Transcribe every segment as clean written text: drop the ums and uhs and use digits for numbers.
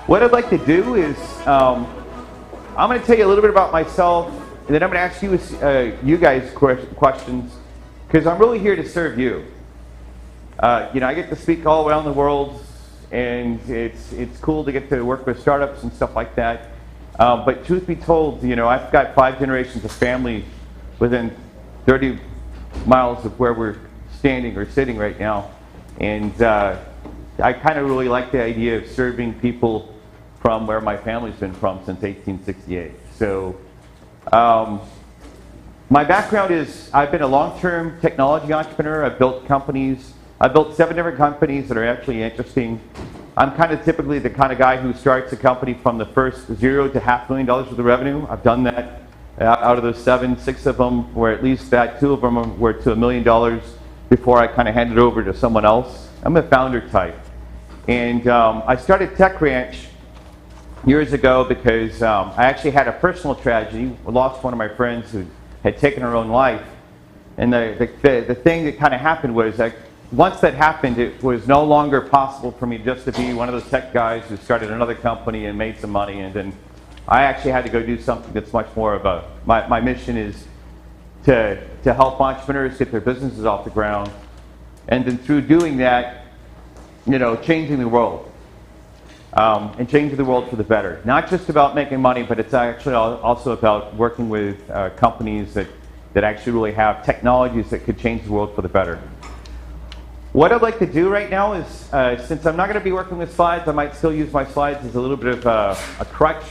What I'd like to do is, I'm going to tell you a little bit about myself, and then I'm going to ask you guys questions, because I'm really here to serve you. I get to speak all around the world, and it's cool to get to work with startups and stuff like that. But truth be told, I've got 5 generations of family within 30 miles of where we're standing or sitting right now, and I kind of really like the idea of serving people from where my family's been from since 1868. So my background is I've been a long-term technology entrepreneur. I've built companies. I've built 7 different companies that are actually interesting. I'm kind of typically the kind of guy who starts a company from the first 0 to $500,000 worth of revenue. I've done that. Out of those 7, 6 of them were at least that. 2 of them were to $1 million before I kind of handed it over to someone else. I'm a founder type. And I started Tech Ranch years ago because I actually had a personal tragedy. I lost one of my friends who had taken her own life. And the thing that kind of happened was that once that happened, it was no longer possible for me just to be one of those tech guys who started another company and made some money. And then I actually had to go do something that's much more of my mission is to help entrepreneurs get their businesses off the ground. And then through doing that, changing the world. And changing the world for the better. Not just about making money, but it's actually also about working with companies that actually really have technologies that could change the world for the better. What I'd like to do right now is, since I'm not going to be working with slides, I might still use my slides as a little bit of a crutch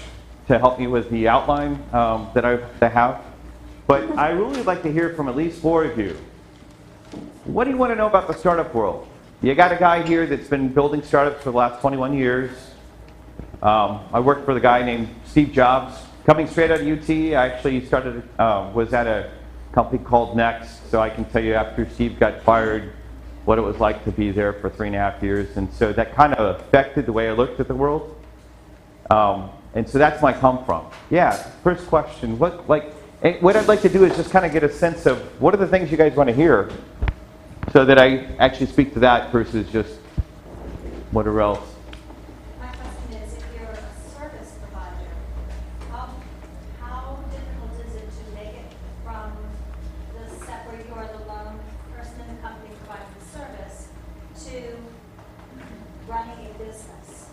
to help me with the outline that I have. But I really would like to hear from at least 4 of you. What do you want to know about the startup world? You got a guy here that's been building startups for the last 21 years. I worked for the guy named Steve Jobs. Coming straight out of UT, I actually was at a company called Next, so I can tell you after Steve got fired what it was like to be there for 3.5 years. And so that kind of affected the way I looked at the world. And so that's my come from. Yeah, first question. What I'd like to do is just kind of get a sense of what are the things you guys want to hear so that I actually speak to that versus just whatever else. My question is, if you're a service provider, how difficult is it to make it from the step where you're the lone person in the company providing the service to running a business,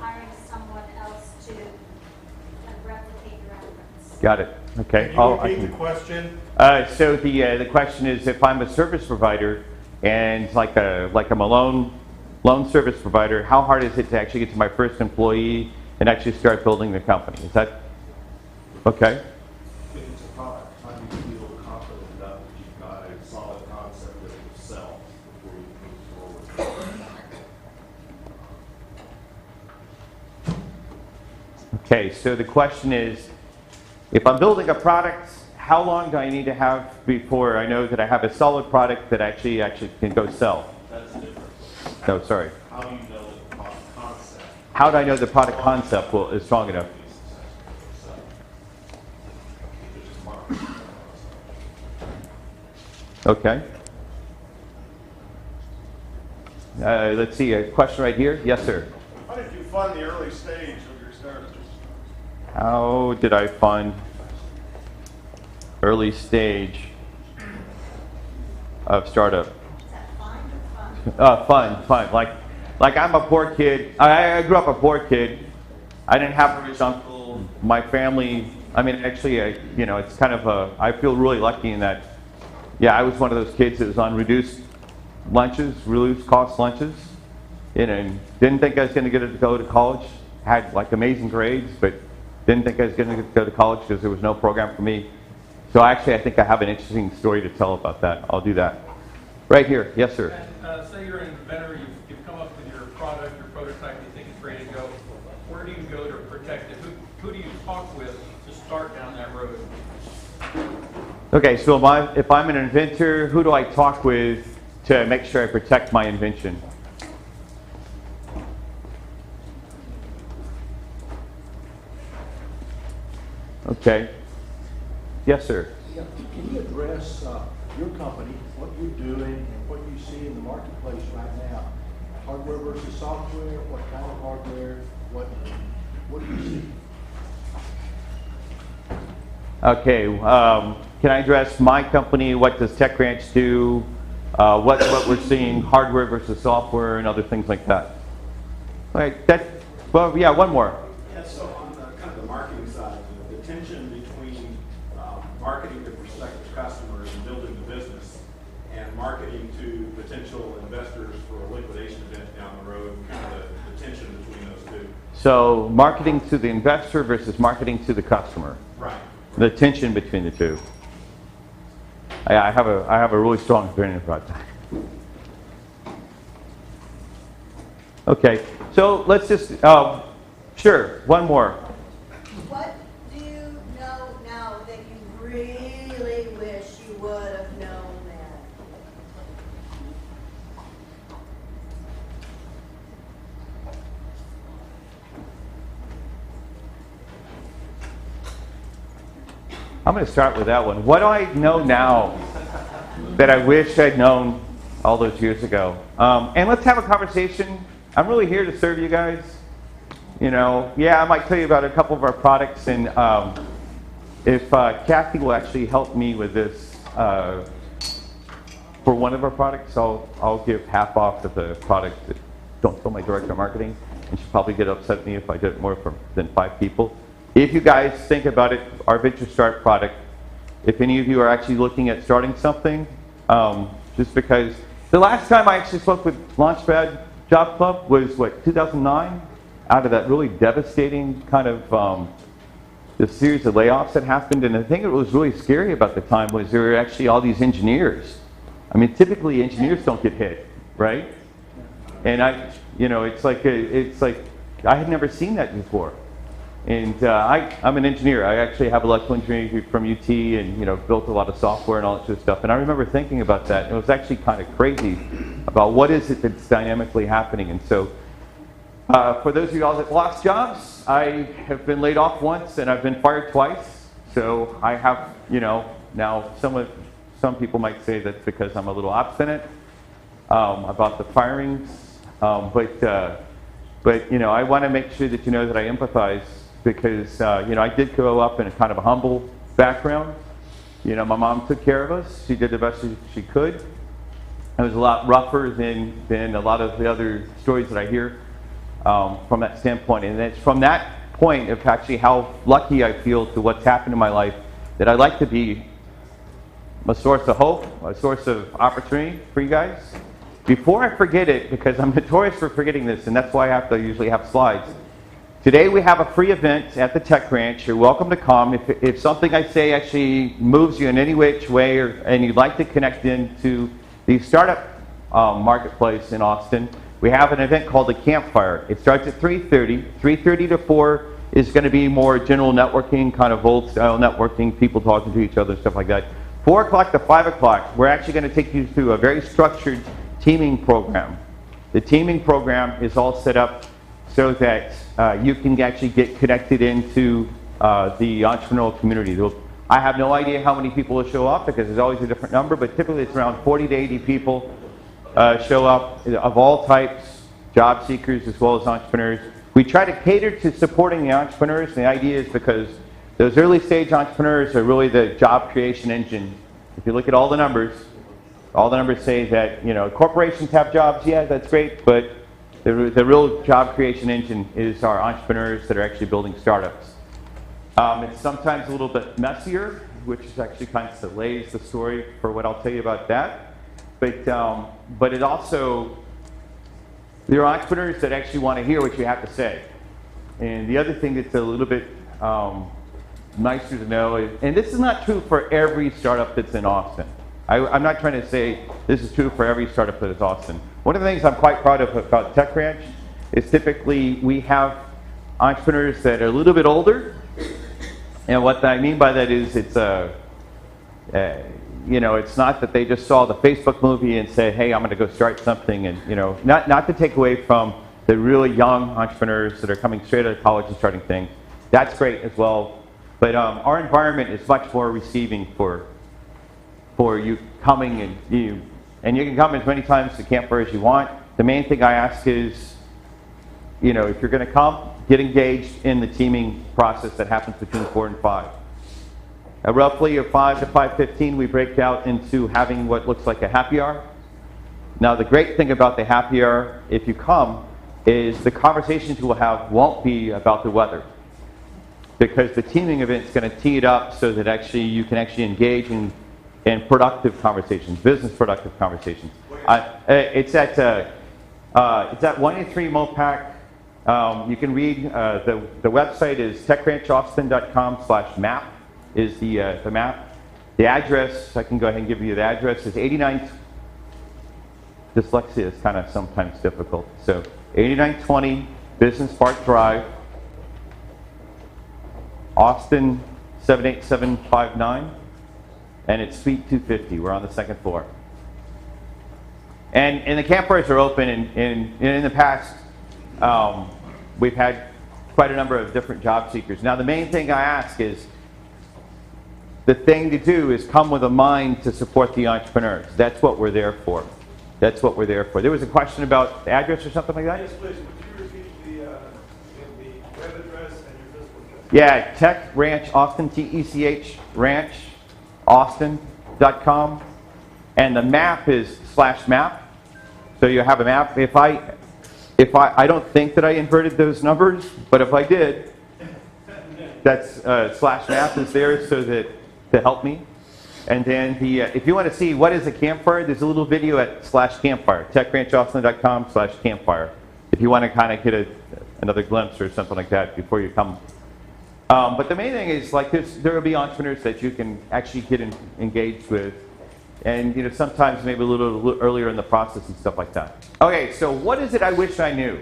hiring someone else to kind of replicate your efforts? Got it. Okay. Can you repeat the question? So the question is, if I'm a service provider and like I'm a loan service provider, how hard is it to actually get to my first employee and actually start building the company? Is that okay? If it's a product, how do you feel confident enough that you've got a solid concept that will sell before you move forward? Okay. So the question is, if I'm building a product, how long do I need to have before I know that I have a solid product that actually can go sell? That's different. No, sorry. How do you know that the product concept? How do I know the product concept is strong enough? Okay. Let's see, a question right here. Yes, sir. How did you fund the early stage of your startup? How did I fund early stage of startup? Is that fine or fun? Fun. Like I'm a poor kid. I grew up a poor kid. I didn't have a rich uncle. My family, I mean, actually, it's kind of I feel really lucky in that, yeah, I was one of those kids that was on reduced cost lunches, and didn't think I was going to get to go to college. Had like amazing grades, but didn't think I was going to go to college because there was no program for me. So actually, I think I have an interesting story to tell about that. I'll do that. Right here. Yes, sir. And, say you're an inventor, you've come up with your product, your prototype, you think it's ready to go. Where do you go to protect it? Who do you talk with to start down that road? Okay, so if I'm an inventor, who do I talk with to make sure I protect my invention? Okay. Yes, sir. Yeah, can you address your company, what you're doing, and what you see in the marketplace right now? Hardware versus software, what kind of hardware, What do you see? Okay, can I address my company? What does TechRanch do? What we're seeing, hardware versus software, and other things like that. All right, well, yeah, one more. Yeah, so on the kind of the marketing side, the tension between marketing to prospective customers and building the business, and marketing to potential investors for a liquidation event down the road, kind of the tension between those two. So marketing to the investor versus marketing to the customer. Right. The tension between the two. I have a really strong opinion about that. Okay, so let's just, sure, one more. What do you know now that you really wish you would have known then? I'm going to start with that one. What do I know now that I wish I'd known all those years ago? And let's have a conversation. I'm really here to serve you guys. You know, yeah, I might tell you about a couple of our products, and if Kathy will actually help me with this for one of our products, I'll give half off of the product. Don't tell my director of marketing, and she'll probably get upset at me if I do it more than 5 people. If you guys think about it, our Venture Start product, if any of you are actually looking at starting something, just because the last time I actually spoke with Launchpad Job Club was, what, 2009? Out of that really devastating kind of the series of layoffs that happened. And the thing that was really scary about the time was there were actually all these engineers. I mean, typically engineers don't get hit, right? And it's like I had never seen that before. And I'm an engineer. I actually have electrical engineering from UT, and built a lot of software and all that sort of stuff. And I remember thinking about that, and it was actually kind of crazy about what is it that's dynamically happening. And so, for those of you all that lost jobs, I have been laid off once, and I've been fired twice. So I have, now some people might say that's because I'm a little obstinate about the firings, but I want to make sure that you know that I empathize. Because I did grow up in a kind of a humble background. My mom took care of us. She did the best she could. It was a lot rougher than a lot of the other stories that I hear from that standpoint. And it's from that point of actually how lucky I feel to what's happened in my life that I'd like to be a source of hope, a source of opportunity for you guys. Before I forget it, because I'm notorious for forgetting this, and that's why I have to usually have slides. Today we have a free event at the TechRanch. You're welcome to come. If something I say actually moves you in any which way, and you'd like to connect into the startup marketplace in Austin, we have an event called the Campfire. It starts at 3:30. 3:30 to 4 is going to be more general networking, kind of old-style networking, people talking to each other, stuff like that. 4 o'clock to 5 o'clock, we're actually going to take you through a very structured teaming program. The teaming program is all set up so that you can actually get connected into the entrepreneurial community. I have no idea how many people will show up because there's always a different number, but typically it's around 40 to 80 people show up of all types, job seekers as well as entrepreneurs. We try to cater to supporting the entrepreneurs, and the idea is because those early stage entrepreneurs are really the job creation engine. If you look at all the numbers say that corporations have jobs, yeah, that's great, but the real job creation engine is our entrepreneurs that are actually building startups. It's sometimes a little bit messier, which is actually kind of delays the story for what I'll tell you about that. But it also, there are entrepreneurs that actually want to hear what you have to say. And the other thing that's a little bit nicer to know is, and this is not true for every startup that's in Austin. I'm not trying to say this is true for every startup that is Austin. One of the things I'm quite proud of about TechRanch is typically we have entrepreneurs that are a little bit older, and what I mean by that is it's it's not that they just saw the Facebook movie and said, hey, I'm going to go start something, and not to take away from the really young entrepreneurs that are coming straight out of college and starting things. That's great as well, but our environment is much more receiving for you coming, and you can come as many times to Campfire as you want. The main thing I ask is, if you're going to come, get engaged in the teaming process that happens between 4 and 5. Roughly at 5 to 5:15, we break out into having what looks like a happy hour. Now, the great thing about the happy hour, if you come, is the conversations you will have won't be about the weather, because the teaming event is going to tee it up so that actually you can actually engage in productive conversations, business productive conversations. It's at 183 Mopac. You can read, the website is techranchaustin.com/map is the map. The address, I can go ahead and give you the address, is 89, dyslexia is kind of sometimes difficult. So 8920 Business Park Drive, Austin 78759, and it's Suite 250. We're on the 2nd floor. And the campfires are open, and in the past, we've had quite a number of different job seekers. Now, the main thing I ask is, the thing to do is come with a mind to support the entrepreneurs. That's what we're there for. That's what we're there for. There was a question about the address or something like that? Yes, please. Would you repeat the web address and your physical address? Yeah, Tech Ranch Austin, TECH Ranch Austin.com. And the map is /map. So you have a map. If I don't think that I inverted those numbers, but if I did, that's /map is there so that to help me. And then if you want to see what is a campfire, there's a little video at /campfire, techranchaustin.com/campfire. If you want to kind of get another glimpse or something like that before you come. But the main thing is, like, there will be entrepreneurs that you can actually get engaged with, and sometimes maybe a little earlier in the process and stuff like that. Okay, so what is it I wish I knew?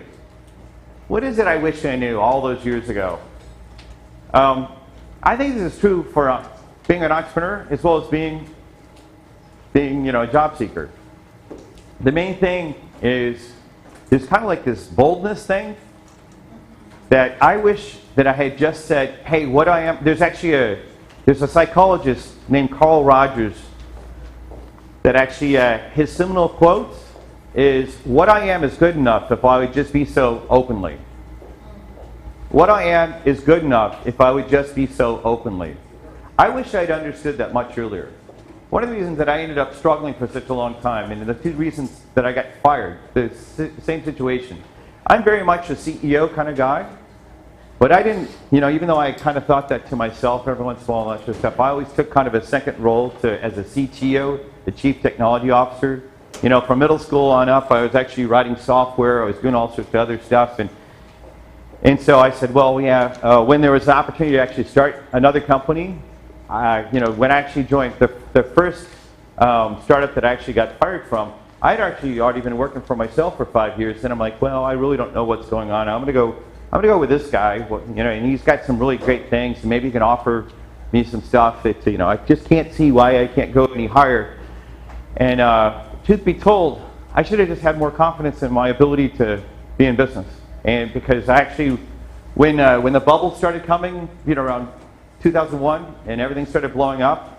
What is it I wish I knew all those years ago? I think this is true for being an entrepreneur as well as being a job seeker. The main thing is there's kind of like this boldness thing that I wish that I had just said, hey, what I am. There's actually there's a psychologist named Carl Rogers that actually his seminal quote is, what I am is good enough if I would just be so openly. What I am is good enough if I would just be so openly. I wish I'd understood that much earlier. One of the reasons that I ended up struggling for such a long time, and the 2 reasons that I got fired, the same situation. I'm very much a CEO kind of guy, but I didn't, even though I kind of thought that to myself every once in a while and that sort of stuff, I always took kind of a second role as a CTO, the Chief Technology Officer. From middle school on up, I was actually writing software, I was doing all sorts of other stuff, and so I said, well, yeah, when there was an opportunity to actually start another company, when I actually joined the first startup that I actually got fired from, I'd actually already been working for myself for 5 years, and I'm like, well, I really don't know what's going on. I'm gonna go with this guy, and he's got some really great things, and maybe he can offer me some stuff that I just can't see why I can't go any higher. And truth be told, I should have just had more confidence in my ability to be in business, and because I actually, when the bubble started coming, around 2001, and everything started blowing up,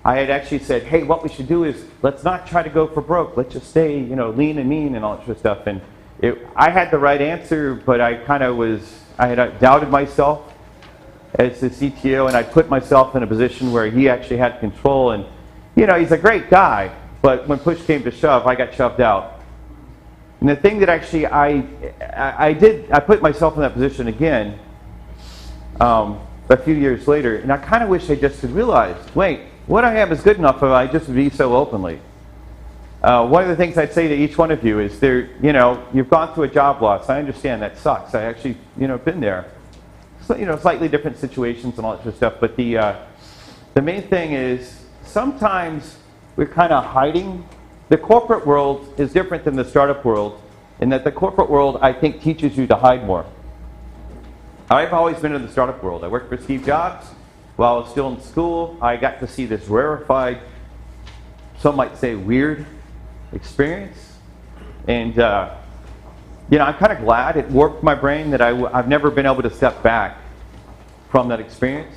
I had actually said, hey, what we should do is let's not try to go for broke. Let's just stay, lean and mean and all that sort of stuff. And I had the right answer, but I had doubted myself as the CTO, and I put myself in a position where he actually had control. And, he's a great guy, but when push came to shove, I got shoved out. And the thing that actually I put myself in that position again a few years later, and I kind of wish I just had realized, wait, what I am is good enough if I just be so openly. One of the things I'd say to each one of you is you've gone through a job loss. I understand that sucks. I actually, been there. So, slightly different situations and all that sort of stuff. But the main thing is sometimes we're kind of hiding. The corporate world is different than the startup world in that the corporate world, I think, teaches you to hide more. I've always been in the startup world. I worked for Steve Jobs. While I was still in school, I got to see this rarefied, some might say weird, experience. And, I'm kind of glad it warped my brain that I've never been able to step back from that experience.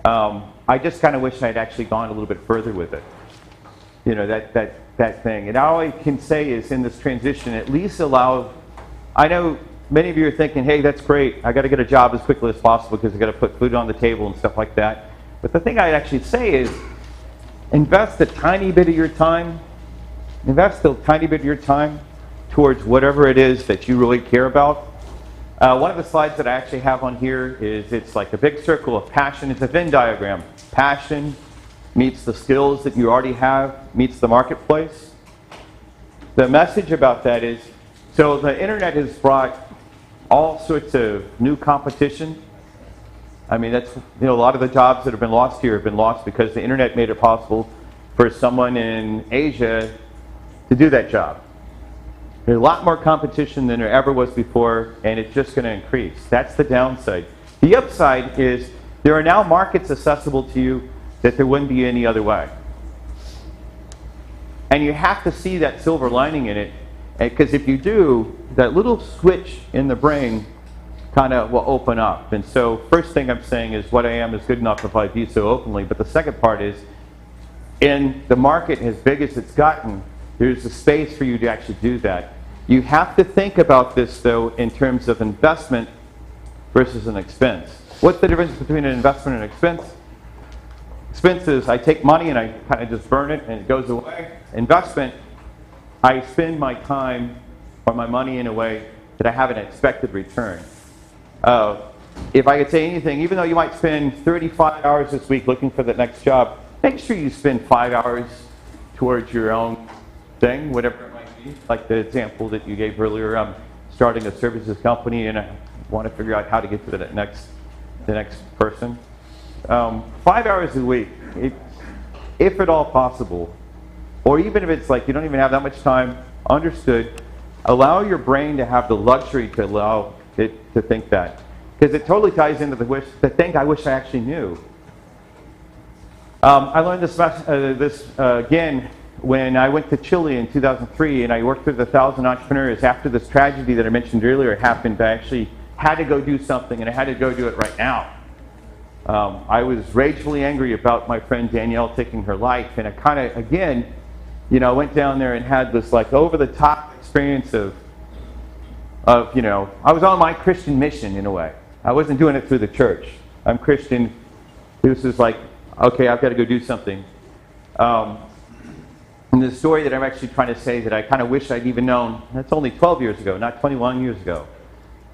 I just kind of wish I'd actually gone a little bit further with it. That thing. And all I can say is in this transition, at least I know many of you are thinking, hey, that's great. I got to get a job as quickly as possible because I got to put food on the table and stuff like that. But the thing I'd actually say is invest a tiny bit of your time. Invest a tiny bit of your time towards whatever it is that you really care about. One of the slides that I actually have on here is it's like a big circle of passion. It's a Venn diagram. Passion meets the skills that you already have, meets the marketplace. The message about that is, so the internet has brought all sorts of new competition. I mean, that's, a lot of the jobs that have been lost here have been lost because the internet made it possible for someone in Asia to do that job. There's a lot more competition than there ever was before, and it's just going to increase. That's the downside. The upside is there are now markets accessible to you that there wouldn't be any other way. And you have to see that silver lining in it, because if you do, that little switch in the brain kind of will open up. And so first thing I'm saying is what I am is good enough if I do so openly. But the second part is, in the market as big as it's gotten, there's a space for you to actually do that. You have to think about this, though, in terms of investment versus an expense. What's the difference between an investment and an expense? Expense is I take money and I kind of just burn it and it goes away. Investment, I spend my time or my money in a way that I have an expected return. If I could say anything, even though you might spend 35 hours this week looking for the next job, make sure you spend 5 hours towards your own thing, whatever it might be. Like the example that you gave earlier, I'm starting a services company and I want to figure out how to get to the next person. 5 hours a week, if at all possible, or even if it's like you don't even have that much time, understood, allow your brain to have the luxury to allow it to think that. Because it totally ties into the thing I wish I actually knew. I learned this again when I went to Chile in 2003 and I worked with 1,000 entrepreneurs. After this tragedy that I mentioned earlier happened, I actually had to go do something and I had to go do it right now. I was ragefully angry about my friend Danielle taking her life, and I kind of, again, went down there and had this like over-the-top experience of I was on my Christian mission in a way. I wasn't doing it through the church. I'm Christian. This is like, okay, I've got to go do something. And the story that I'm actually trying to say that I kind of wish I'd even known, that's only 12 years ago, not 21 years ago,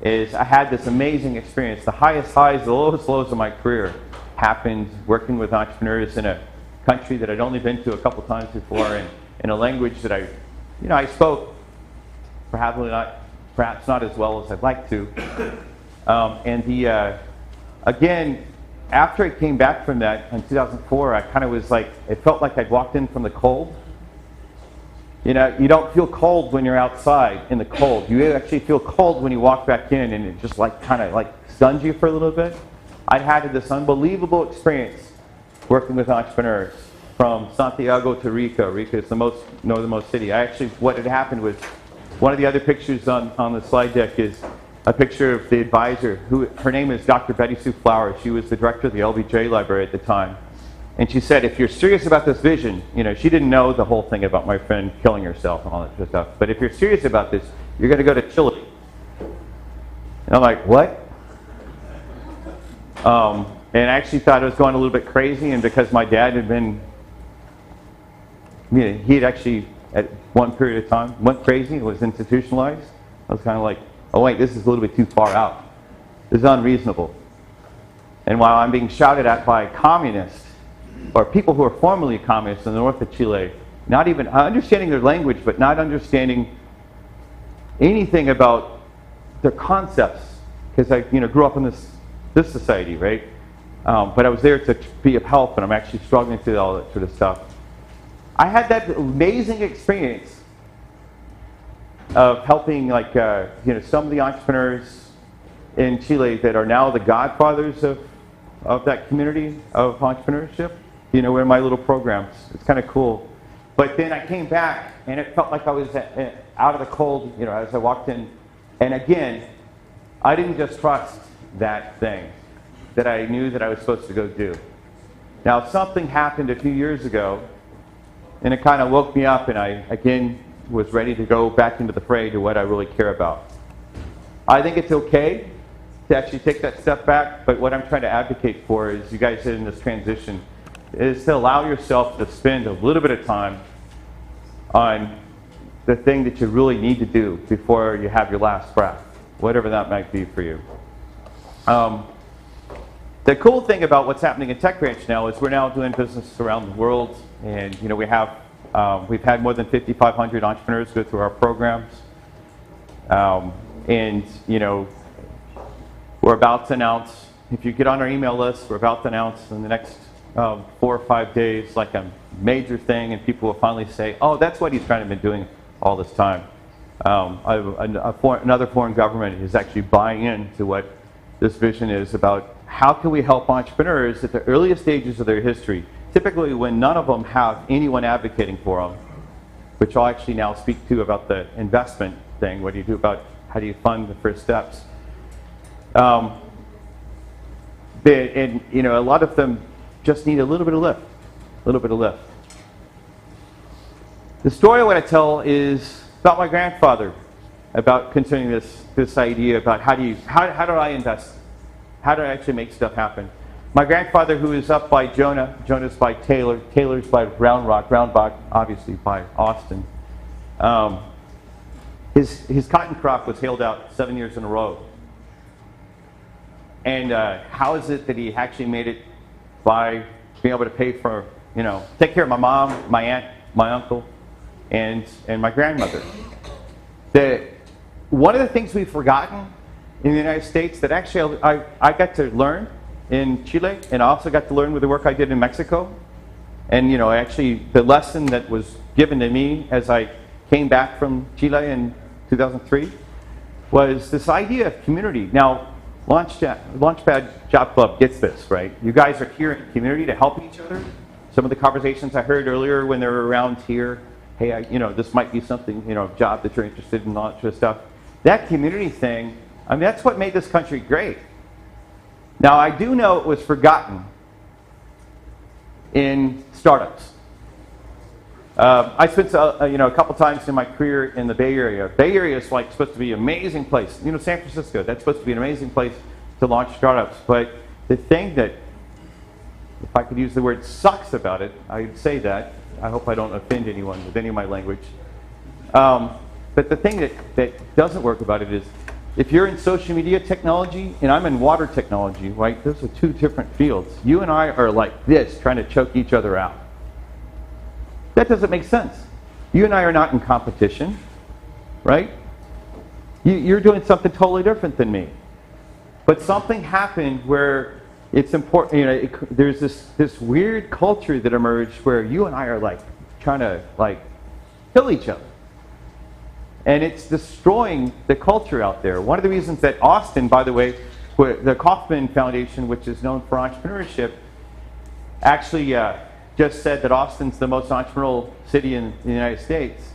is I had this amazing experience. The highest highs, the lowest lows of my career happened working with entrepreneurs in a country that I'd only been to a couple times before, and in a language that I spoke perhaps not as well as I'd like to. Again, after I came back from that in 2004, I kind of was like, it felt like I'd walked in from the cold. You don't feel cold when you're outside in the cold. You actually feel cold when you walk back in, and it just like kind of like stuns you for a little bit. I'd had this unbelievable experience working with entrepreneurs from Santiago to Rica. Rica is the northernmost city. What had happened was, one of the other pictures on the slide deck is a picture of the advisor, her name is Dr. Betty Sue Flowers. She was the director of the LBJ library at the time. And she said, if you're serious about this vision, she didn't know the whole thing about my friend killing herself and all that sort of stuff. But if you're serious about this, you're going to go to Chile. And I'm like, what? And I actually thought I was going a little bit crazy, and because my dad had been, he had actually, at one period of time, went crazy and was institutionalized. I was kind of like, oh wait, this is a little bit too far out. This is unreasonable. And while I'm being shouted at by communists, or people who are formerly communists in the north of Chile, not even understanding their language, but not understanding anything about their concepts, because I grew up in this society, right? But I was there to be of help, and I'm actually struggling through all that sort of stuff. I had that amazing experience of helping, like, some of the entrepreneurs in Chile that are now the godfathers of that community of entrepreneurship. In my little programs. It's kind of cool. But then I came back, and it felt like I was out of the cold, as I walked in. And again, I didn't just trust that thing that I knew that I was supposed to go do. Now, something happened a few years ago, and it kind of woke me up, and I, again, was ready to go back into the fray to what I really care about. I think it's okay to actually take that step back, but what I'm trying to advocate for is you guys in this transition is to allow yourself to spend a little bit of time on the thing that you really need to do before you have your last breath, whatever that might be for you. The cool thing about what's happening in Tech Branch now is we're now doing business around the world, and you know we've had more than 5,500 entrepreneurs go through our programs, and you know we're about to announce. If you get on our email list, we're about to announce in the next 4 or 5 days like a major thing, and people will finally say, "Oh, that's what he's trying to been doing all this time." Another foreign government is actually buying into what this vision is about. How can we help entrepreneurs at the earliest stages of their history, typically when none of them have anyone advocating for them, which I'll actually now speak to about the investment thing. What do you do about how do you fund the first steps? And you know, a lot of them just need a little bit of lift, a little bit of lift. The story I want to tell is about my grandfather, about continuing this idea about how do I invest? How do I actually make stuff happen? My grandfather, who is up by Jonah, Jonah's by Taylor, Taylor's by Round Rock, obviously by Austin. His cotton crop was hailed out 7 years in a row. And how is it that he actually made it by being able to pay for, you know, take care of my mom, my aunt, my uncle, and my grandmother? One of the things we've forgotten in the United States that actually I got to learn in Chile, and I also got to learn with the work I did in Mexico. And you know, actually the lesson that was given to me as I came back from Chile in 2003 was this idea of community. Now, Launchpad Job Club gets this, right? You guys are here in community to help each other. Some of the conversations I heard earlier when they were around here, hey, you know, this might be something, you know, job that you're interested in, all that sort of stuff. That community thing, I mean, that's what made this country great. Now, I do know it was forgotten in startups. I spent you know, a couple times in my career in the Bay Area. Bay Area is like supposed to be an amazing place. You know, San Francisco, that's supposed to be an amazing place to launch startups. But the thing that, if I could use the word sucks about it, I'd say that. I hope I don't offend anyone with any of my language. But the thing that doesn't work about it is, if you're in social media technology and I'm in water technology, right? Those are two different fields. You and I are like this, trying to choke each other out. That doesn't make sense. You and I are not in competition, right? You're doing something totally different than me. But something happened where it's important, you know, there's this weird culture that emerged where you and I are like trying to like kill each other. And it's destroying the culture out there. One of the reasons that Austin, by the way, the Kauffman Foundation, which is known for entrepreneurship, actually just said that Austin's the most entrepreneurial city in the United States,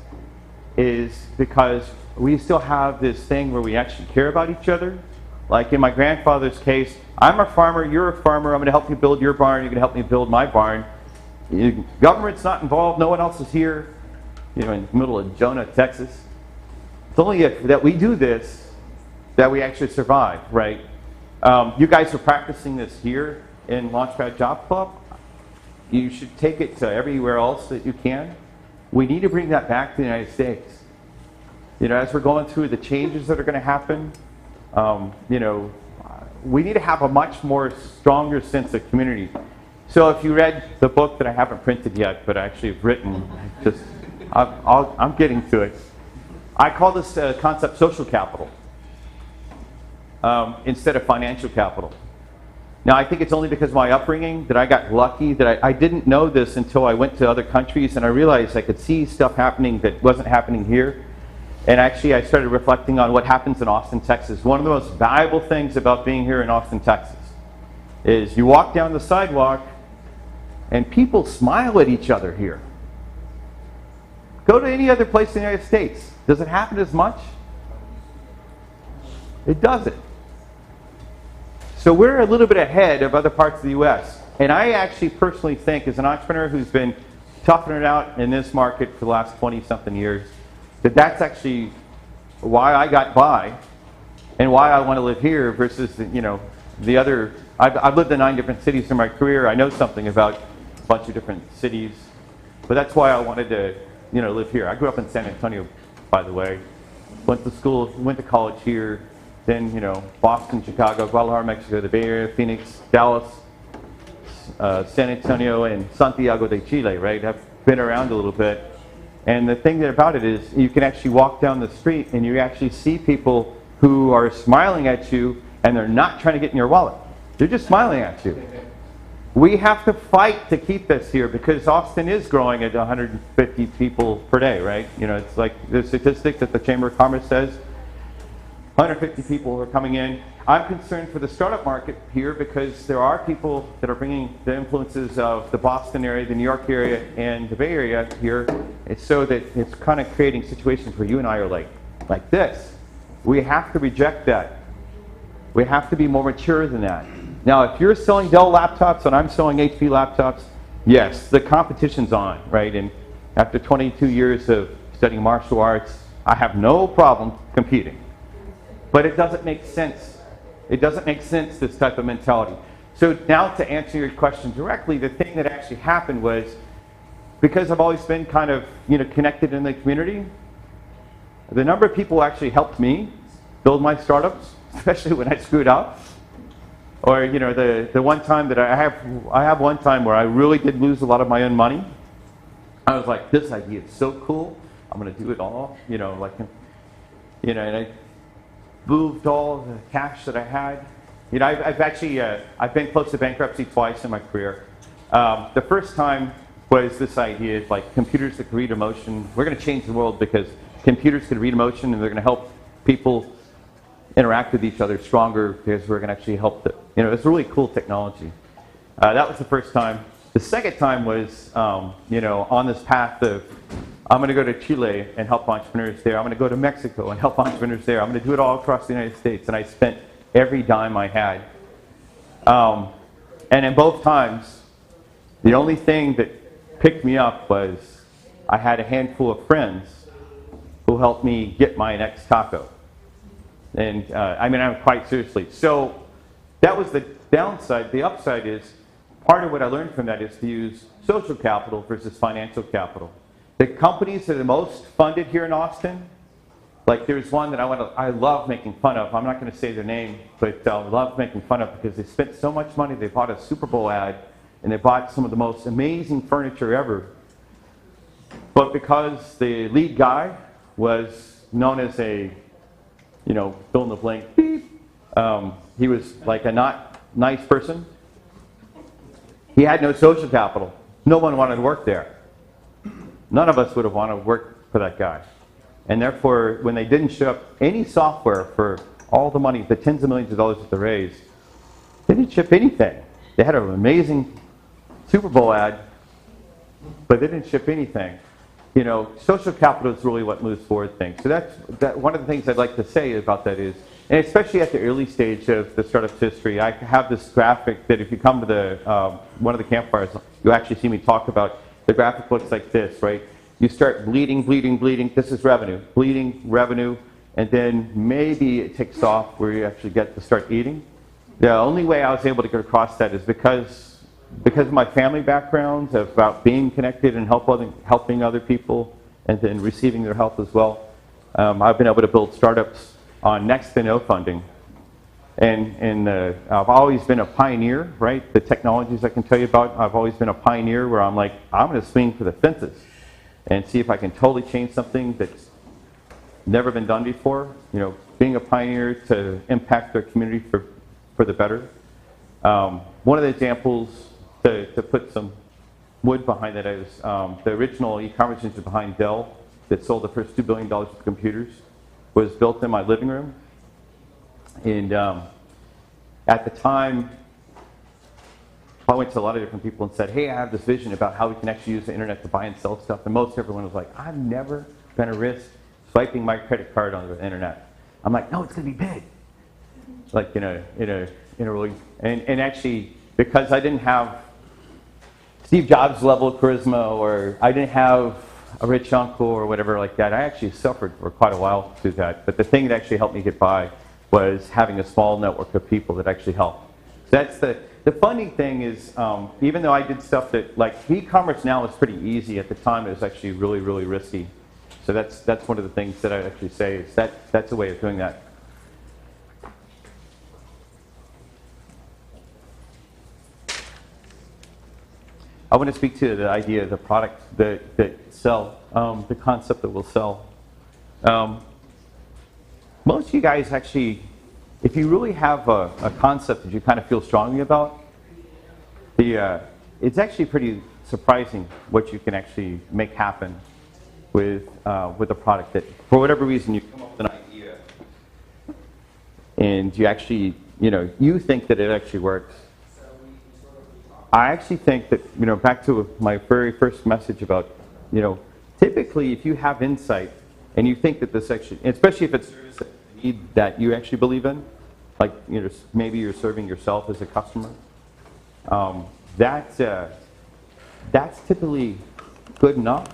is because we still have this thing where we actually care about each other. Like in my grandfather's case, I'm a farmer, you're a farmer, I'm going to help you build your barn, you're going to help me build my barn. Government's not involved, no one else is here, you know, in the middle of Jonah, Texas. It's only that we do this that we actually survive, right? You guys are practicing this here in Launchpad Job Club. You should take it to everywhere else that you can. We need to bring that back to the United States. You know, as we're going through the changes that are going to happen, you know, we need to have a much more stronger sense of community. So if you read the book that I haven't printed yet, but I actually have written, I'm getting to it. I call this concept social capital instead of financial capital. Now, I think it's only because of my upbringing that I got lucky that I didn't know this until I went to other countries and I realized I could see stuff happening that wasn't happening here. And actually, I started reflecting on what happens in Austin, Texas. One of the most valuable things about being here in Austin, Texas is you walk down the sidewalk and people smile at each other here. Go to any other place in the United States. Does it happen as much? It doesn't. So we're a little bit ahead of other parts of the U.S. And I actually personally think, as an entrepreneur who's been toughing it out in this market for the last 20-something years, that that's actually why I got by and why I want to live here versus the other. I've lived in 9 different cities in my career. I know something about a bunch of different cities, but that's why I wanted to live here. I grew up in San Antonio, by the way. Went to school, went to college here. Then Boston, Chicago, Guadalajara, Mexico, the Bay Area, Phoenix, Dallas, San Antonio, and Santiago de Chile. Right? I've been around a little bit. And the thing about it is you can actually walk down the street and you actually see people who are smiling at you and they're not trying to get in your wallet. They're just smiling at you. We have to fight to keep this here because Austin is growing at 150 people per day, right? It's like the statistic that the Chamber of Commerce says, 150 people are coming in. I'm concerned for the startup market here because there are people that are bringing the influences of the Boston area, the New York area, and the Bay Area here. It's so that it's kind of creating situations where you and I are like this. We have to reject that. We have to be more mature than that. Now, if you're selling Dell laptops and I'm selling HP laptops, yes, the competition's on, right? And after 22 years of studying martial arts, I have no problem competing. But it doesn't make sense. It doesn't make sense, this type of mentality. So now to answer your question directly, the thing that actually happened was, because I've always been kind of connected in the community, the number of people who actually helped me build my startups, especially when I screwed up, or the one time that I have one time where I really did lose a lot of my own money. I was like, this idea is so cool. I'm going to do it all. And I moved all the cash that I had. I've been close to bankruptcy twice in my career. The first time was this idea of computers that can read emotion. We're going to change the world because computers can read emotion and they're going to help people interact with each other stronger because we're going to actually help them. It's really cool technology. That was the first time. The second time was, on this path of, I'm going to go to Chile and help entrepreneurs there. I'm going to go to Mexico and help entrepreneurs there. I'm going to do it all across the United States. And I spent every dime I had. And in both times, the only thing that picked me up was I had a handful of friends who helped me get my next taco. And I'm quite seriously. So that was the downside. The upside is, part of what I learned from that is to use social capital versus financial capital. The companies that are the most funded here in Austin, there's one that I love making fun of. I'm not going to say their name, but I love making fun of because they spent so much money. They bought a Super Bowl ad, and they bought some of the most amazing furniture ever. But because the lead guy was known as a fill in the blank, beep. He was a not nice person. He had no social capital. No one wanted to work there. None of us would have wanted to work for that guy. And therefore, when they didn't ship any software for all the money, the tens of millions of dollars that they raised, they didn't ship anything. They had an amazing Super Bowl ad, but they didn't ship anything. Social capital is really what moves forward things. So that's one of the things I'd like to say about that is, and especially at the early stage of the startup's history, I have this graphic that if you come to the one of the campfires, you actually see me talk about. The graphic looks like this, right? You start bleeding. This is revenue. Bleeding, revenue, and then maybe it takes off where you actually get to start eating. The only way I was able to get across that is because of my family background about being connected and helping other people and then receiving their help as well. I've been able to build startups on next to no funding. And I've always been a pioneer, right? The technologies I can tell you about, I've always been a pioneer where I'm like, I'm going to swing for the fences and see if I can totally change something that's never been done before. Being a pioneer to impact their community for the better. One of the examples to put some wood behind that is the original e-commerce engine behind Dell that sold the first $2 billion of computers was built in my living room. And at the time, I went to a lot of different people and said, hey, I have this vision about how we can actually use the internet to buy and sell stuff. And most everyone was like, I've never going to risk swiping my credit card on the internet. I'm like, no, it's going to be big. Like in a really, and actually, because I didn't have Steve Jobs level charisma, or I didn't have a rich uncle or whatever like that, I actually suffered for quite a while through that. But the thing that actually helped me get by was having a small network of people that actually help. That's the funny thing is, even though I did stuff that, like, e-commerce now is pretty easy, at the time it was actually really, really risky. So that's one of the things that I actually say is that's a way of doing that. I want to speak to the idea of the product that sell, the concept that will sell. Most of you guys actually, if you really have a concept that you kind of feel strongly about, it's actually pretty surprising what you can actually make happen with a product that, for whatever reason, you come up with an idea and you actually, you think that it actually works. I actually think that, back to my very first message about, typically if you have insight and you think that this actually, especially if it's a need that you actually believe in, like, maybe you're serving yourself as a customer, that's typically good enough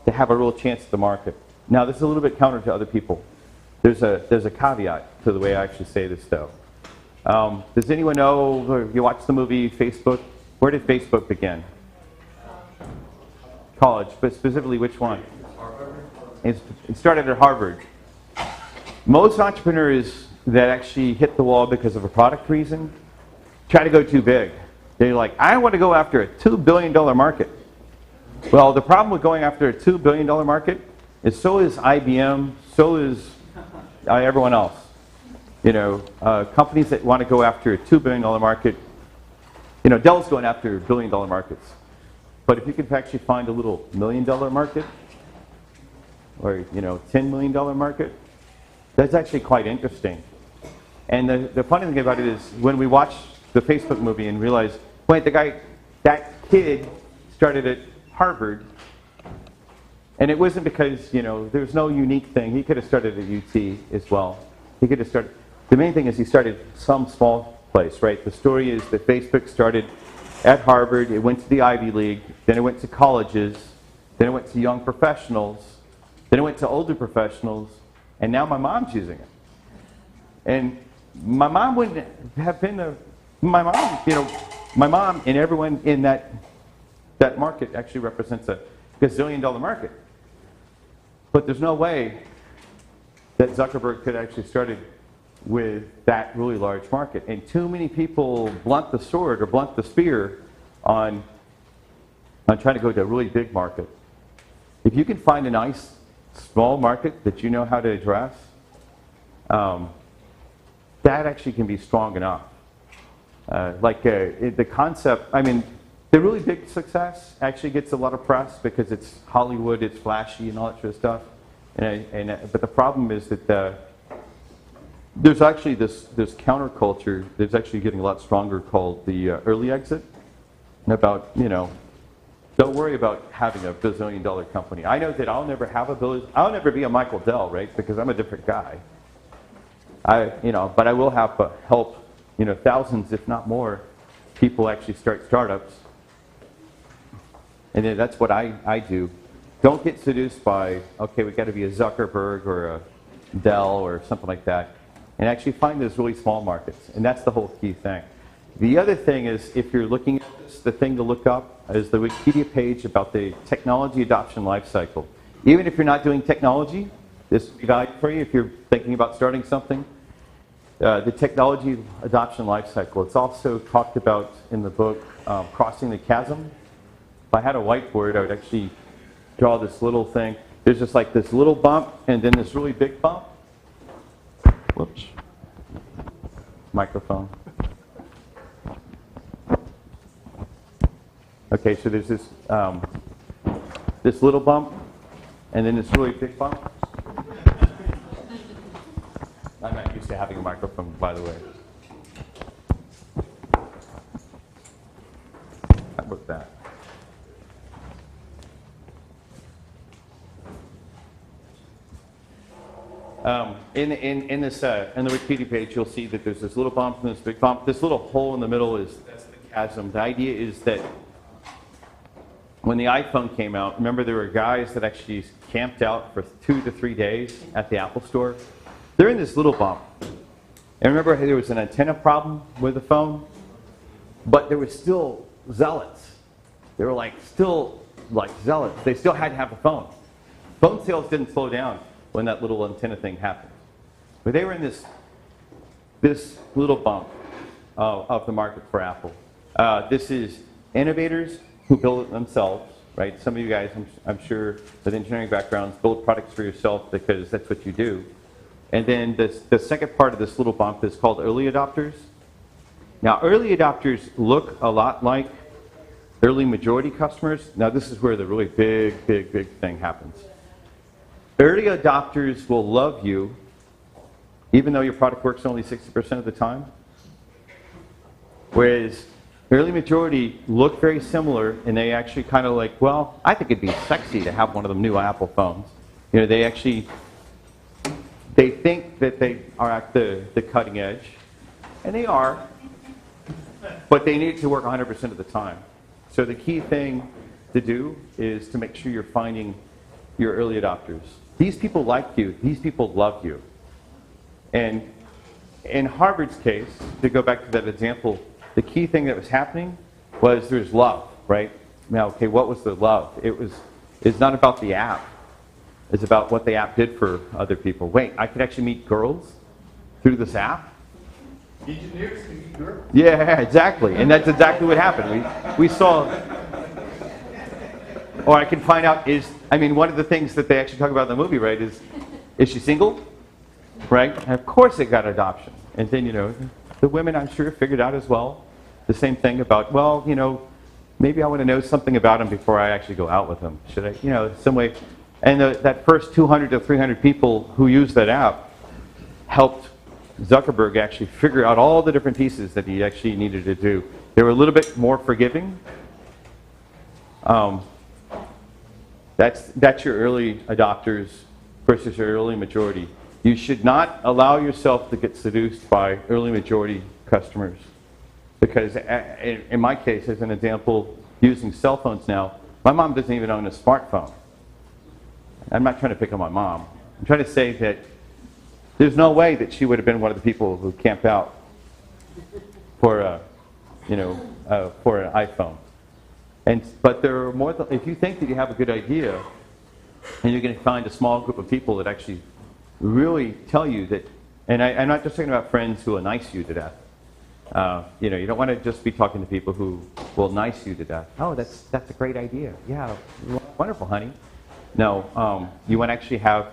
to have a real chance at the market. Now, this is a little bit counter to other people. There's a caveat to the way I actually say this, though. Does anyone know, you watched the movie Facebook? Where did Facebook begin? College, but specifically which one? It started at Harvard. Most entrepreneurs that actually hit the wall because of a product reason try to go too big. They're like, I want to go after a $2 billion market. Well, the problem with going after a $2 billion market is so is IBM, so is everyone else. Companies that want to go after a $2 billion market, Dell's going after $1 billion markets. But if you could actually find a little $1 million market, or $10 million market, that's actually quite interesting. And the funny thing about it is when we watch the Facebook movie and realize, wait, that kid started at Harvard, and it wasn't because, there's no unique thing. He could have started at UT as well. He could have started, the main thing is he started some small place, right? The story is that Facebook started at Harvard, it went to the Ivy League, then it went to colleges, then it went to young professionals, then it went to older professionals, and now my mom's using it. And my mom wouldn't have been my mom and everyone in that market actually represents a gazillion-dollar market. But there's no way that Zuckerberg could actually started with that really large market. And too many people blunt the sword or blunt the spear on trying to go to a really big market. If you can find a nice small market that you know how to address, that actually can be strong enough. The concept, the really big success actually gets a lot of press because it's Hollywood, it's flashy and all that sort of stuff. But the problem is that there's actually this counterculture that's actually getting a lot stronger called the early exit. About, don't worry about having a bazillion-dollar company. I know that I'll never be a Michael Dell, right? Because I'm a different guy. But I will have help, thousands, if not more, people actually start startups. And then that's what I do. Don't get seduced by, okay, we got to be a Zuckerberg or a Dell or something like that. And actually find those really small markets. And that's the whole key thing. The other thing is, if you're looking at this, the thing to look up is the Wikipedia page about the technology adoption lifecycle. Even if you're not doing technology, this will be valuable for you if you're thinking about starting something. The technology adoption lifecycle. It's also talked about in the book, Crossing the Chasm. If I had a whiteboard, I would actually draw this little thing. There's just like this little bump and then this really big bump. Whoops. Microphone. Okay, so there's this little bump and then this really big bump. I'm not used to having a microphone, by the way. How about that? In the Wikipedia page, you'll see that there's this little bump and this big bump. This little hole in the middle that's the chasm. The idea is that when the iPhone came out, remember there were guys that actually camped out for 2 to 3 days at the Apple store? They're in this little bump. And remember, there was an antenna problem with the phone, but there were still zealots. They were still zealots. They still had to have a phone. Phone sales didn't slow down when that little antenna thing happened. But they were in this little bump of the market for Apple. This is innovators who build it themselves, right? Some of you guys, I'm sure, with engineering backgrounds, build products for yourself because that's what you do. And then the second part of this little bump is called early adopters. Now, early adopters look a lot like early majority customers. Now, this is where the really big thing happens. Early adopters will love you, even though your product works only 60% of the time. Whereas early majority look very similar, and they actually kind of like, well, I think it'd be sexy to have one of them new Apple phones. You know, they think that they are at the cutting edge, and they are, but they need to work 100% of the time. So the key thing to do is to make sure you're finding your early adopters. These people like you. These people love you. And in Harvard's case, to go back to that example, the key thing that was happening was there's love, right? Now, okay, what was the love? It's not about the app. It's about what the app did for other people. Wait, I could actually meet girls through this app? Engineers can be girls. Yeah, exactly. And that's exactly what happened. We saw, or I can find out one of the things that they actually talk about in the movie, right, is she single? Right? And of course it got adoption. And then, the women, I'm sure, figured out as well the same thing about, well, maybe I want to know something about him before I actually go out with him. Should I, some way. And that first 200 to 300 people who used that app helped Zuckerberg actually figure out all the different pieces that he actually needed to do. They were a little bit more forgiving. That's your early adopters versus your early majority. You should not allow yourself to get seduced by early majority customers. Because in my case, as an example, using cell phones now, my mom doesn't even own a smartphone. I'm not trying to pick on my mom. I'm trying to say that there's no way that she would have been one of the people who camped out for for an iPhone. But there are more. If you think that you have a good idea, and you're going to find a small group of people that actually really tell you that, and I'm not just talking about friends who will nice you to death. You don't want to just be talking to people who will nice you to death. Oh, that's a great idea. Yeah, wonderful, honey. No, you want to actually have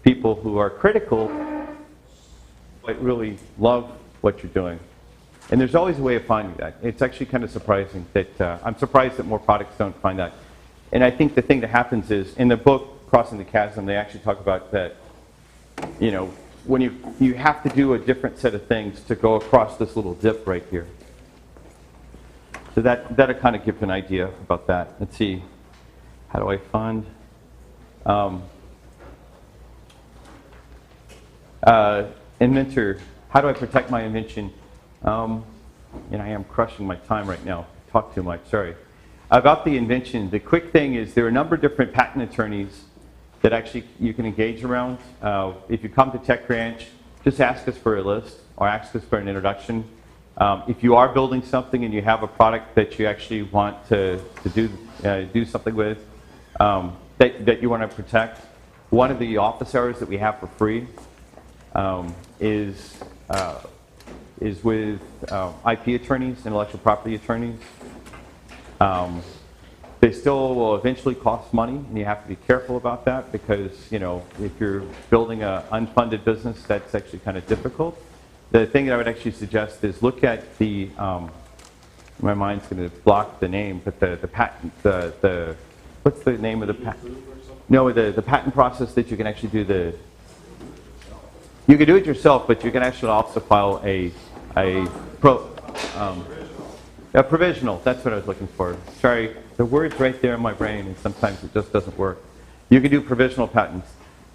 people who are critical but really love what you're doing. And there's always a way of finding that. It's actually kind of surprising that I'm surprised that more products don't find that. And I think the thing that happens is in the book Crossing the Chasm, they actually talk about that. When you have to do a different set of things to go across this little dip right here. So that'll kind of give an idea about that. Let's see. How do I fund? Inventor. How do I protect my invention? I am crushing my time right now. Talk too much. Sorry. About the invention, the quick thing is there are a number of different patent attorneys that actually you can engage around. If you come to Tech Ranch, just ask us for a list or ask us for an introduction. If you are building something and you have a product that you actually want to do something with, that you want to protect, one of the office hours that we have for free is with IP attorneys, intellectual property attorneys. They still will eventually cost money, and you have to be careful about that because, if you're building an unfunded business, that's actually kind of difficult. The thing that I would actually suggest is look at the, my mind's going to block the name, but the patent, what's the name of the patent? No, the patent process that you can actually do you can do it yourself, but you can actually also file a provisional. That's what I was looking for. Sorry, the word's right there in my brain, and sometimes it just doesn't work. You can do provisional patents.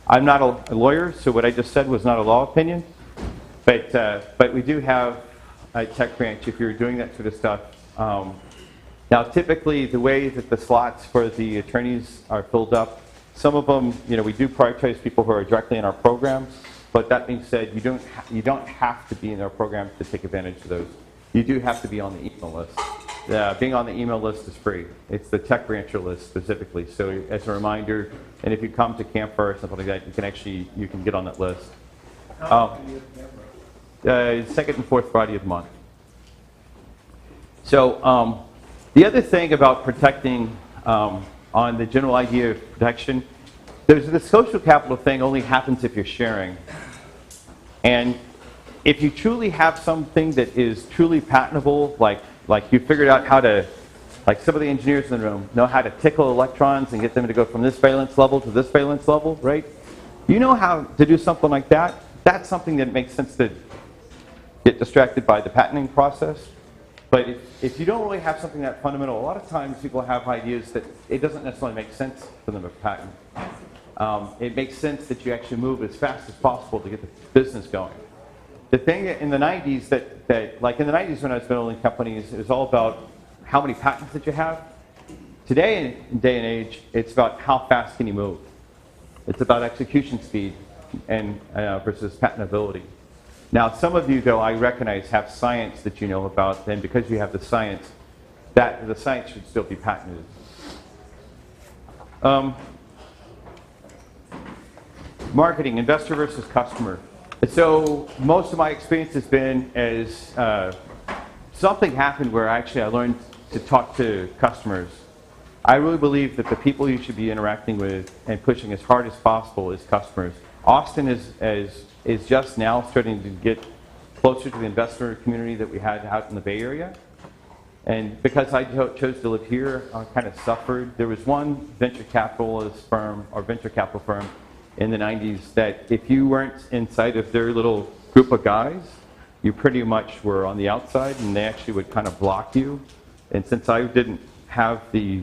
I'm not a lawyer, so what I just said was not a law opinion, but we do have a Tech Ranch if you're doing that sort of stuff. Now, typically, the way that the slots for the attorneys are filled up, some of them, we do prioritize people who are directly in our programs. But that being said, you don't have to be in our program to take advantage of those. You do have to be on the email list. Being on the email list is free. It's the Tech Rancher list specifically. So as a reminder, and if you come to Campfire or something like that, you can get on that list. Second and fourth Friday of the month. So the other thing about protecting, on the general idea of protection, the social capital thing only happens if you're sharing. And if you truly have something that is truly patentable, like you figured out how to, like some of the engineers in the room know how to tickle electrons and get them to go from this valence level to this valence level, right? You know how to do something like that. That's something that makes sense to get distracted by the patenting process. But if you don't really have something that fundamental, a lot of times people have ideas that it doesn't necessarily make sense for them to patent. It makes sense that you actually move as fast as possible to get the business going. The thing in the 90s like in the 90s when I was building companies, it was all about how many patents that you have. Today, in day and age, it's about how fast can you move. It's about execution speed and versus patentability. Now, some of you, though, I recognize have science that you know about, and because you have the science, the science should still be patented. Marketing, investor versus customer. So most of my experience has been as something happened where actually I learned to talk to customers. I really believe that the people you should be interacting with and pushing as hard as possible is customers. Austin is just now starting to get closer to the investor community that we had out in the Bay Area. And because I chose to live here, I kind of suffered. There was one venture capitalist firm or venture capital firm in the 90s that if you weren't inside of their little group of guys, you pretty much were on the outside and they actually would kind of block you. And since I didn't have the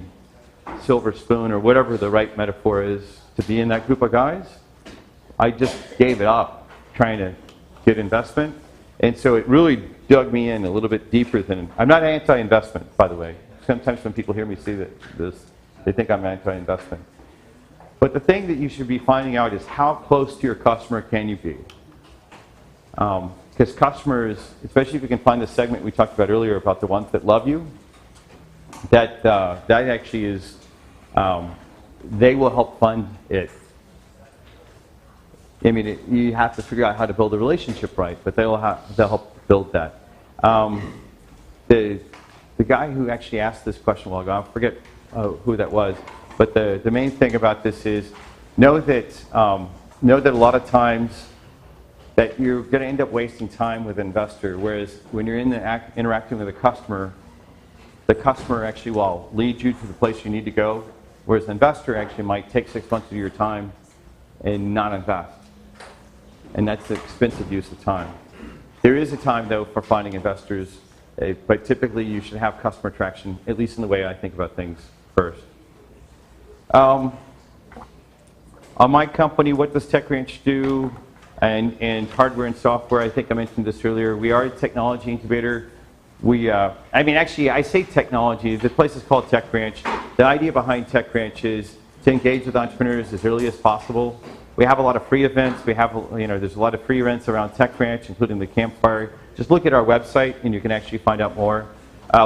silver spoon or whatever the right metaphor is to be in that group of guys, I just gave it up trying to get investment. And so it really dug me in a little bit deeper than, I'm not anti-investment, by the way. Sometimes when people hear me say this, they think I'm anti-investment. But the thing that you should be finding out is how close to your customer can you be? Because customers, especially if you can find the segment we talked about earlier about the ones that love you, that actually is, they will help fund it. I mean, you have to figure out how to build a relationship right, but they'll help build that. The guy who actually asked this question a while ago, I forget who that was, but the main thing about this is know that a lot of times that you're going to end up wasting time with an investor, whereas when you're interacting with the customer actually will lead you to the place you need to go, whereas an investor actually might take 6 months of your time and not invest. And that's an expensive use of time. There is a time, though, for finding investors, but typically you should have customer traction, at least in the way I think about things first. On my company, what does Tech Ranch do? And hardware and software, I think I mentioned this earlier. We are a technology incubator. I say technology. The place is called Tech Ranch. The idea behind Tech Ranch is to engage with entrepreneurs as early as possible. We have a lot of free events. There's a lot of free events around Tech Ranch, including the Campfire. Just look at our website, and you can actually find out more.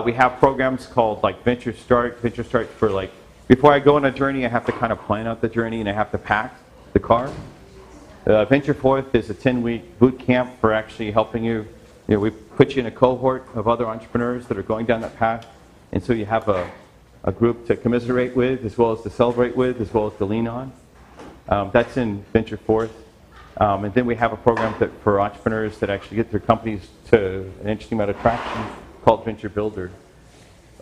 We have programs called like Venture Start. Venture Start for like, before I go on a journey, I have to kind of plan out the journey, and I have to pack the car. Venture Forth is a 10-week boot camp for actually helping you. We put you in a cohort of other entrepreneurs that are going down that path, and so you have a group to commiserate with, as well as to celebrate with, as well as to lean on. That's in Venture Forth. And then we have a program for entrepreneurs that actually get their companies to an interesting amount of traction called Venture Builder,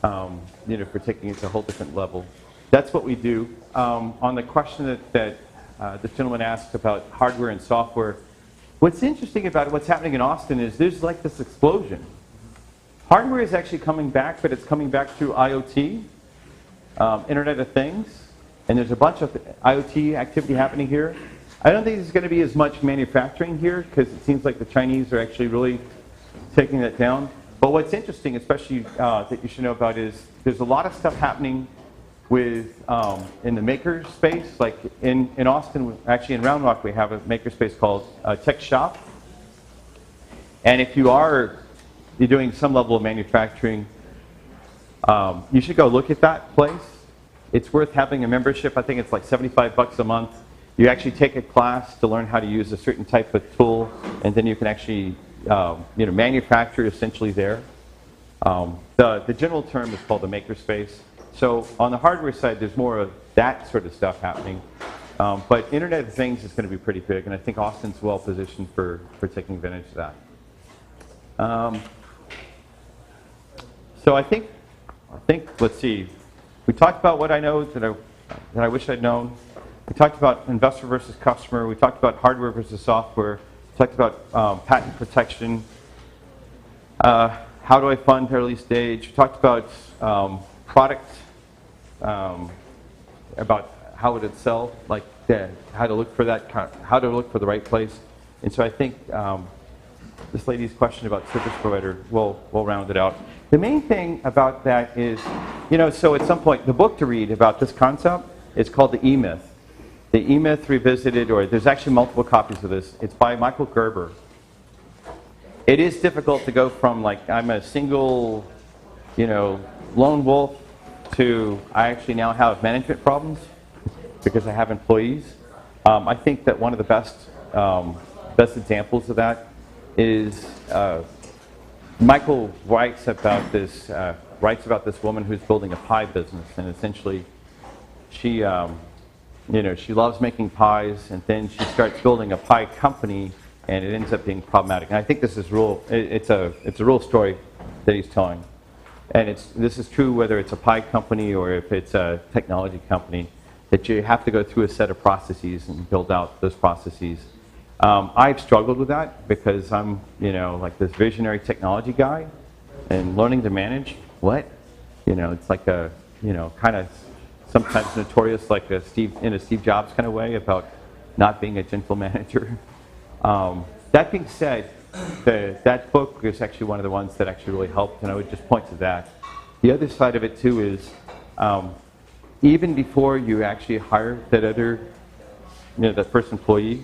for taking it to a whole different level. That's what we do. On the question that this gentleman asked about hardware and software, what's interesting about what's happening in Austin is there's like this explosion. Hardware is actually coming back, but it's coming back through IoT, Internet of Things. And there's a bunch of IoT activity happening here. I don't think there's going to be as much manufacturing here because it seems like the Chinese are actually really taking that down. But what's interesting, especially that you should know about, is there's a lot of stuff happening with in the maker space, like in Austin, actually in Round Rock, we have a maker space called Tech Shop. And if you're doing some level of manufacturing, you should go look at that place. It's worth having a membership. I think it's like $75 a month. You actually take a class to learn how to use a certain type of tool, and then you can actually manufacture essentially there. The general term is called the makerspace. So on the hardware side, there's more of that sort of stuff happening. But Internet of Things is going to be pretty big, and I think Austin's well positioned for taking advantage of that. So I think, let's see. We talked about what I know that I wish I'd known. We talked about investor versus customer. We talked about hardware versus software. We talked about patent protection. How do I fund early stage? We talked about product, about how would it sell, like how to look for that, how to look for the right place. And so I think this lady's question about service provider will round it out. The main thing about that is, so at some point, the book to read about this concept is called The E-Myth. The E-Myth Revisited, or there's actually multiple copies of this. It's by Michael Gerber. It is difficult to go from like, I'm a single, lone wolf to I actually now have management problems because I have employees. I think that one of the best examples of that is Michael writes about this woman who's building a pie business, and essentially she loves making pies, and then she starts building a pie company, and it ends up being problematic. And I think this is it's a real story that he's telling, and this is true whether it's a pie company or if it's a technology company, that you have to go through a set of processes and build out those processes. I've struggled with that because I'm, like this visionary technology guy, and learning to manage it's like a, kind of sometimes notorious, like in a Steve Jobs kind of way about not being a gentle manager. That being said, that book is actually one of the ones that actually really helped, and I would just point to that. The other side of it too is, even before you actually hire that other, that first employee,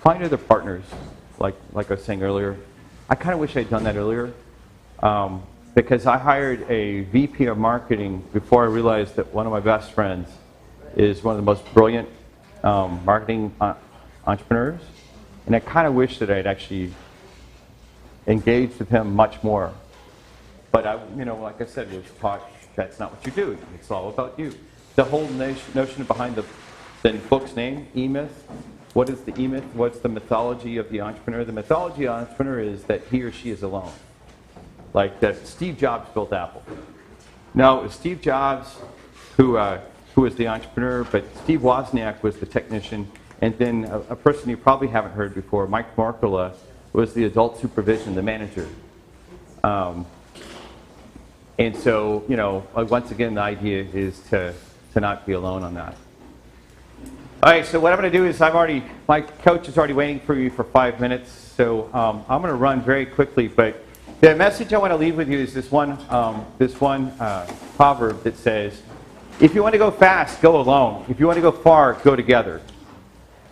find other partners, like I was saying earlier. I kind of wish I'd done that earlier, because I hired a VP of marketing before I realized that one of my best friends is one of the most brilliant marketing entrepreneurs, and I kind of wish that I'd actually engaged with him much more. But like I said, was taught that's not what you do. It's all about you. The whole notion behind the book's name, E-Myth. What is the E-Myth? What's the mythology of the entrepreneur? The mythology of the entrepreneur is that he or she is alone. Like that Steve Jobs built Apple. No, it was Steve Jobs who was the entrepreneur, but Steve Wozniak was the technician. And then a person you probably haven't heard before, Mike Markula, was the adult supervision, the manager. And so, once again, the idea is to not be alone on that. All right, so what I'm going to do is my coach is already waiting for you for 5 minutes, so I'm going to run very quickly. But the message I want to leave with you is this one proverb that says, if you want to go fast, go alone. If you want to go far, go together.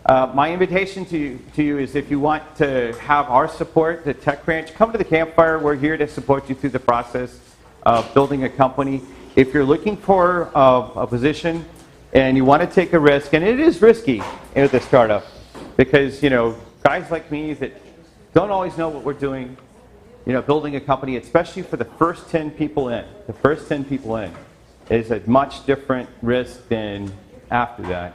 My invitation to you is if you want to have our support, the Tech Ranch, come to the campfire. We're here to support you through the process of building a company. If you're looking for a position and you want to take a risk, and it is risky at the startup, because guys like me that don't always know what we're doing, building a company, especially for the first 10 people in. The first 10 people in is a much different risk than after that.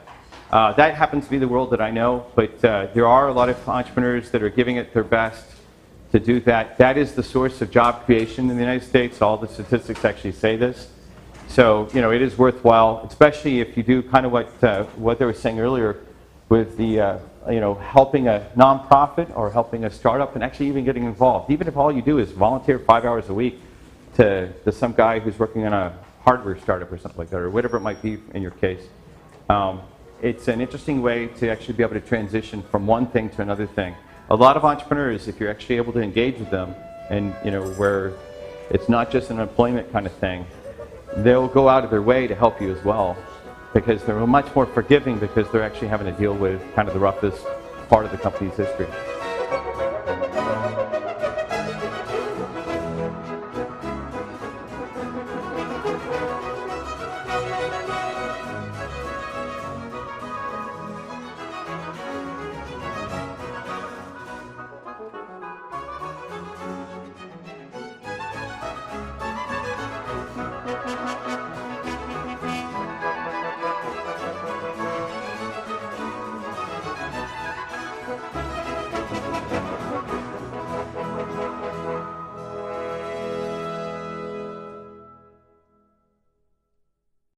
That happens to be the world that I know, but there are a lot of entrepreneurs that are giving it their best to do that. That is the source of job creation in the United States. All the statistics actually say this. So, it is worthwhile, especially if you do kind of what they were saying earlier with the, helping a nonprofit or helping a startup and actually even getting involved. Even if all you do is volunteer 5 hours a week to some guy who's working on a hardware startup or something like that, or whatever it might be in your case. It's an interesting way to actually be able to transition from one thing to another thing. A lot of entrepreneurs, if you're actually able to engage with them and, where it's not just an employment kind of thing, they'll go out of their way to help you as well, because they're much more forgiving because they're actually having to deal with kind of the roughest part of the company's history.